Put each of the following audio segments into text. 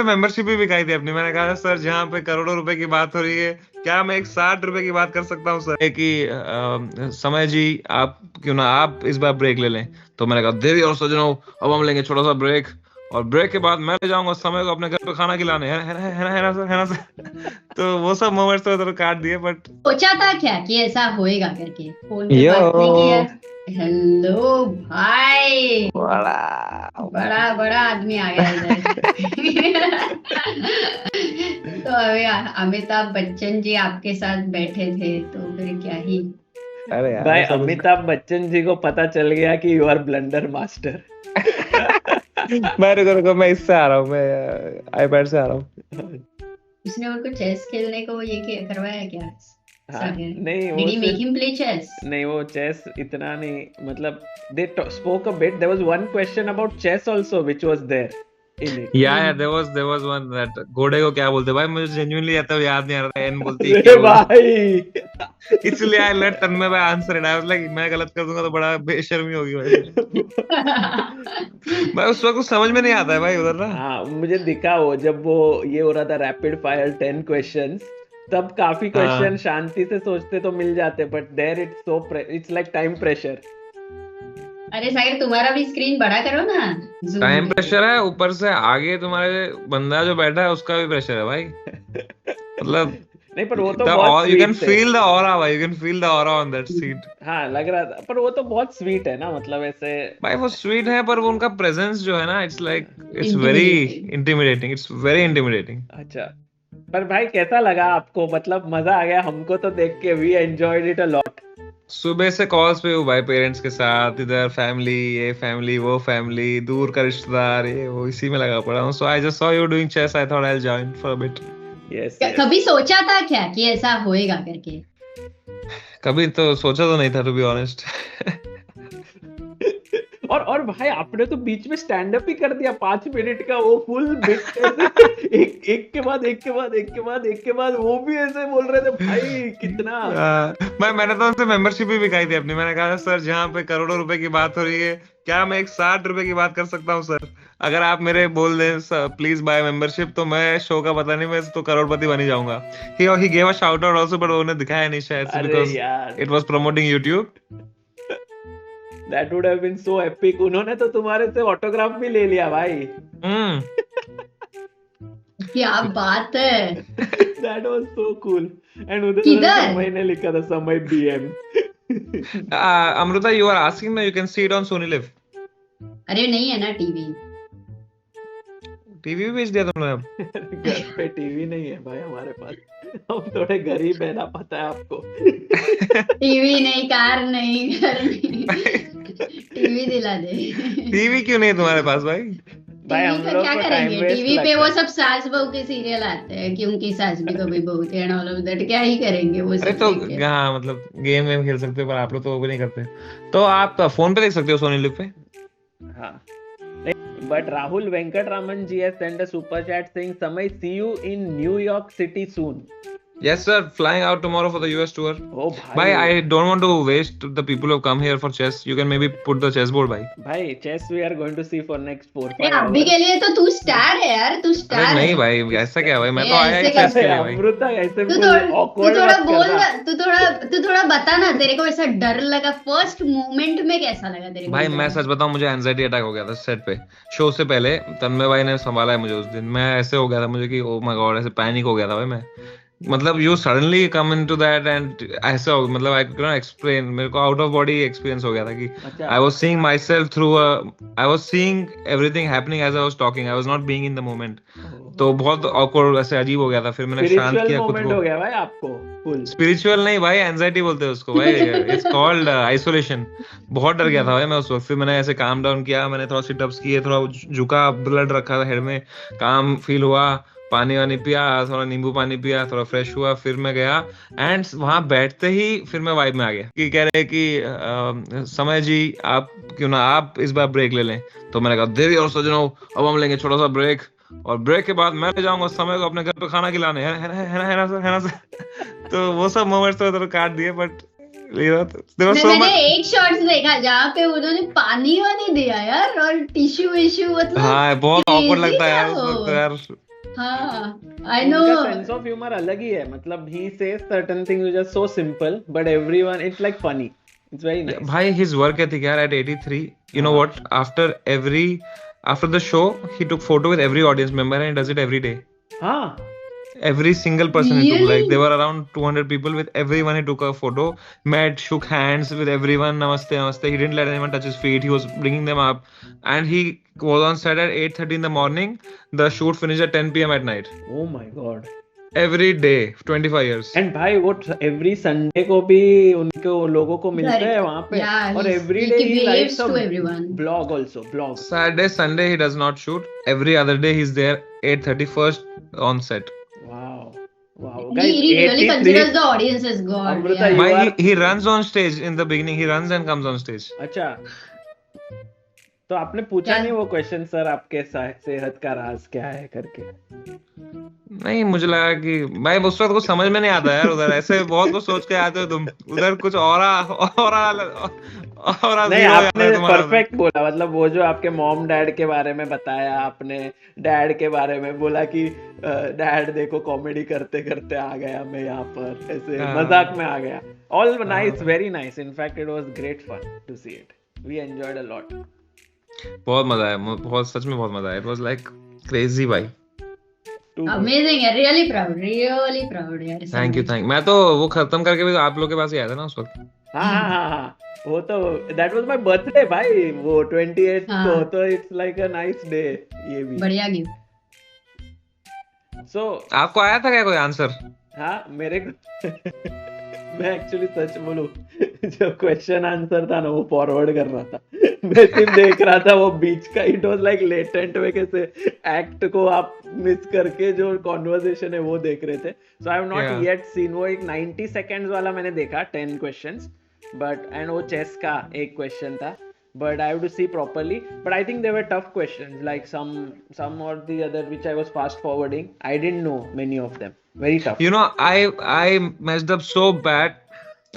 Membership भी दिखाई थी अपनी। मैंने कहा सर जहाँ पे करोड़ों रुपए की बात हो रही है, क्या मैं एक 60 रुपए की बात कर सकता हूँ सर? कि समय जी आप क्यों ना आप इस बार ब्रेक ले लें। तो मैंने कहा देवी और सज्जनों, अब हम लेंगे छोटा सा ब्रेक, और ब्रेक के बाद मैं ले जाऊंगा समय को अपने घर पे खाना खिलाने। है ना सर, है ना सर? तो वो सब मोमेंट्स तो काट दिए, बट सोचा था क्या कि ऐसा होएगा करके? फोन पे यो बात नहीं किया। हेलो भाई, बड़ा बड़ा बड़ा आदमी आ गया इधर। तो अभी अमिताभ बच्चन जी आपके साथ बैठे थे तो फिर क्या ही। अरे यार भाई ऐसा कुछ अमिताभ बच्चन जी को पता चल गया कि यू आर ब्लंडर मास्टर। मैं रुको, मैं इससे आ रहा हूँ, मैं आईपैड से आ रहा हूँ। उसने उनको चेस खेलने को ये करवाया क्या? हाँ, नहीं Did he make him play chess? नहीं वो चेस इतना नहीं, मतलब they spoke a bit. There was one question about chess also which was there in it. या there was one that घोड़े को क्या बोलते भाई, मुझे जेन्युइनली आता है याद नहीं आ रहा। एन बोलती है अरे क्या बोलती भाई इसलिए आई लेट तन्मय भाई answer it. I was like मैं गलत कर दूंगा तो बड़ा बेशर्मी होगी भाई। भाई उस वक्त कुछ समझ में नहीं आता है भाई उधर ना। हाँ मुझे दिखा वो जब वो ये हो रहा था रैपिड फायर 10 क्वेश्चंस, तब काफी क्वेश्चन शांति से सोचते तो मिल जाते, but there it's like time pressure. अरे सागर तुम्हारा भी स्क्रीन बड़ा करो ना। Zoom टाइम में। प्रेशर है, ऊपर से आगे तुम्हारे बंदा जो बैठा है उसका भी प्रेशर है भाई। मतलब नहीं पर वो तो बहुत you can स्वीट है। feel the aura भाई, you can feel the aura on that seat। हाँ लग रहा था, पर वो तो बहुत स्वीट है ना, मतलब ऐसे भाई वो स्वीट है, पर वो उनका प्रेजेंस जो है ना, it's like it's very intimidating, it's very intimidating. अच्छा। पर भाई कैसा लगा आपको? मतलब मजा आ गया हमको तो देख के, we enjoyed it a lot. सुबह से कॉल्स पे हूँ भाई पेरेंट्स के साथ, इधर फैमिली, ये फैमिली, वो फैमिली, दूर का रिश्तेदार, ये वो, इसी में लगा पड़ा हूँ। So I just saw you doing chess, I thought I will join for a bit. Yes कभी सोचा था क्या कि ऐसा होएगा करके? कभी तो सोचा तो नहीं था, टू बी ऑनेस्ट। और भाई आपने तो बीच में स्टैंड अप ही कर दिया 5 मिनट का, वो फुल बिट एक के बाद एक के बाद एक के बाद एक के बाद वो भी ऐसे बोल रहे थे भाई कितना। मैंने तो उनसे मेंबरशिप भी दिखाई थी अपनी। मैंने कहा सर जहाँ पे करोड़ों रुपए की बात हो रही है, क्या मैं एक 60 रुपए की बात कर सकता हूँ सर? अगर आप मेरे बोल दें प्लीज बाय मेंबरशिप, तो मैं शो का पता नहीं, मैं तो करोड़पति बन ही जाऊंगा। He gave a shout out also, but उन्होंने दिखाया नहीं शायद से, अरे बिकॉज़ यार it was promoting YouTube. That would have been so epic. उन्होंने तो तुम्हारे से ऑटोग्राफ भी ले लिया भाई। क्या बात है। That was so cool. And उधर किधर? समय ने लिखा था Samay BM. Amrita, you are asking me, you can see it on Sony LIV. अरे नहीं है ना टीवी? टीवी भी बेच दिया तुमने अब? घर पे टीवी नहीं है भाई हमारे पास, हम थोड़े गरीब है ना, पता है आपको। टीवी नहीं, कार नहीं, घर नहीं। टीवी दिला दे। टीवी क्यों नहीं है तुम्हारे पास भाई? भाई हम टीवी का लोग क्या को करेंगे? टाइम वेस्ट टीवी पे लगता वो है। सब सास बहू के सीरियल आते हैं कि उनकी सास भी कभी बहू थी एंड ऑल ऑफ दैट। क्या ही करेंगे वो अरे सब तो देख के? हाँ, मतलब गेम वेम खेल सकते हो, पर आप लोग तो वो भी नहीं करते। तो आप फोन पे देख सकते हो सोनी लिव पे। हाँ but Rahul Venkatraman ji has sent a super chat saying Samay, see you in New York City soon. Yes sir, flying out tomorrow for the US tour. Oh Bhai, I don't want to waste the people who have come here for chess. You can maybe put the chessboard bhai. भाई chess we are going to see for next 4-5 अरे अभी hours. के लिए तो तू star है यार, तू अरे स्टार नहीं है। भाई, ऐसा क्या भाई, मैं ये तो आया ही ऐसे चेस के कैसे लिए भाई। अमृता ऐसे तू full awkward थोड़ा मत बोल करना। ना, तू थोड़ा बता ना, तेरे को ऐसा डर लगा फर्स्ट मोमेंट में? कैसा लगा तेरे को? भाई मैं सच बताऊं, मुझे एंजाइटी अटैक हो गया था सेट पे। शो से पहले तन्मय भाई ने संभाला है मुझे उस दिन। मैं ऐसे हो गया था मुझे कि ओ माय गॉड, ऐसे पैनिक हो गया था भाई मैं। मतलब you suddenly come into that and ऐसा हो, मतलब आई कैन नॉट एक्सप्लेन, मेरे को आउट ऑफ बॉडी एक्सपीरियंस हो गया था कि अच्छा I was seeing myself through I was seeing everything happening as I was talking, I was not being in the moment. तो बहुत ऑकवर्ड, ऐसे अजीब हो गया था। फिर मैंने शांत स्पिरिचुअल किया खुद मोमेंट हो को। गया भाई आपको फुल। स्पिरिचुअल नहीं भाई, एंजाइटी बोलते हैं उसको भाई, इट्स कॉल्ड आइसोलेशन। बहुत डर गया था भाई मैं उस वक्त। फिर मैंने ऐसे काम डाउन किया, मैंने थोड़ा सिटअप्स किए, थोड़ा झुका, ब्लड रखा था हेड में, काम फील हुआ, पानी वानी पिया, थोड़ा नींबू पानी पिया, थोड़ा फ्रेश हुआ, फिर मैं गया। एंड वहां बैठते ही फिर मैं वाइब में आ गया कि कह रहे कि समय जी आप क्यों ना आप इस बार ब्रेक ले लें। तो मैंने कहा देवी और सज्जनों, अब हम लेंगे छोटा सा ब्रेक, और ब्रेक के बाद मैं ले जाऊंगा समय को अपने घर पे खाना खिलाने। है ना सर? तो वो सब मोमेंट्स तो काट दिए, बट मैंने एक शॉट्स देखा जहाँ पे उन्होंने पानी वानी दिया यार, और टिश्यू विश्यू, मतलब हाँ बहुत crazy ऑकवर्ड लगता है था यार उस वो। वक्त यार। हाँ, I know. उनका सेंस ऑफ ह्यूमर अलग ही है, मतलब he says certain things which are so simple but everyone it's like funny. It's very nice. भाई his work ethic यार at 83, you know what, after the show he took photo with every audience member and he does it every day. हाँ, Every single person he took, like Really? there were around 200 people, with everyone he took a photo, met, shook hands with everyone, namaste namaste. He didn't let anyone touch his feet, he was bringing them up, and he was on set at 8:30 in the morning. The shoot finished at 10 p.m. at night. oh my god. Every day, 25 years. And भाई वो every Sunday को भी उनको लोगों को मिलता है वहां पे, Yeah, और every he day he waves likes to everyone. Blog also blog. Saturday, Sunday he does not shoot. Every other day he's there 8:30 first on set. Wow wow He guys, really 83. considers the audience as God. Amrita, Yeah. you Why are- he runs on stage in the beginning, he runs and comes on stage. अच्छा, तो आपने पूछा क्या? नहीं वो question, sir आपके सेहत का राज क्या है करके? नहीं, मुझे लगा कि भाई उस वक्त कुछ समझ में नहीं आता यार, उधर ऐसे बहुत कुछ सोच के आते हो तुम, उधर कुछ और नहीं, आपने परफेक्ट बोला, मतलब वो जो आपके मॉम डैड के बारे में बताया, आपने डैड के बारे में बोला कि डैड देखो कॉमेडी करते करते आ गया मैं यहाँ पर, ऐसे हाँ। मजाक में आ गया. All nice, very nice. In fact it was great fun to see it. We enjoyed a lot. बहुत मजा आया, बहुत, सच में बहुत मजा आया. इट वाज लाइक क्रेजी भाई. Amazing, yeah, really proud यार. Thank you. मैं तो वो खत्म करके भी आप लोग के पास ही आया था ना उस वक्त. हाँ, वो तो दैट वाज माय बर्थडे भाई, वो 28 हाँ. को, तो it's like a nice day ये भी. बढ़िया गिफ्ट. सो आपको आया था क्या कोई आंसर? हाँ, मेरे मैं एक्चुअली सच बोलूं, जो क्वेश्चन आंसर था ना वो फॉरवर्ड कर रहा था. मैं सिर्फ देख रहा था वो बीच का. इट वाज लाइक लेटेंट में, कैसे एक्ट को आप मिस करके जो कॉन्वर्सेशन है वो देख रहे थे. So I have not Yeah. Yet seen. वो एक 90 सेकंड्स वाला मैंने देखा, 10 क्वेश्चंस, बट एंड वो चेस का एक क्वेश्चन था, but I have to see properly. But I think they were tough questions, like some or the other which I was fast forwarding. I didn't know many of them. Very tough. You know, I messed up so bad.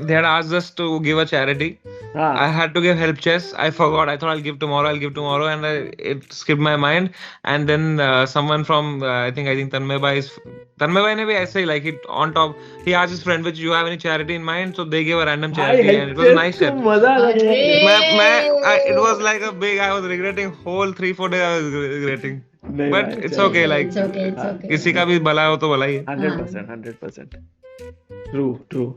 They had asked us to give a charity. I हाँ, had to give help chess. I forgot. I thought I'll give tomorrow, and it skipped my mind. And then someone from I think Tanmay Bhai ne bhi aise hi, like it on top. He asked his friend, "Which you have any charity in mind?" So they gave a random charity, and it was a nice charity. मजा आ अरे! गया. It was like a big. I was regretting whole 3-4 days. I was regretting, नहीं but भाई, it's चलो. okay. Like It's okay, it's okay. किसी का भी भला हो तो भला ही है. 100%. True.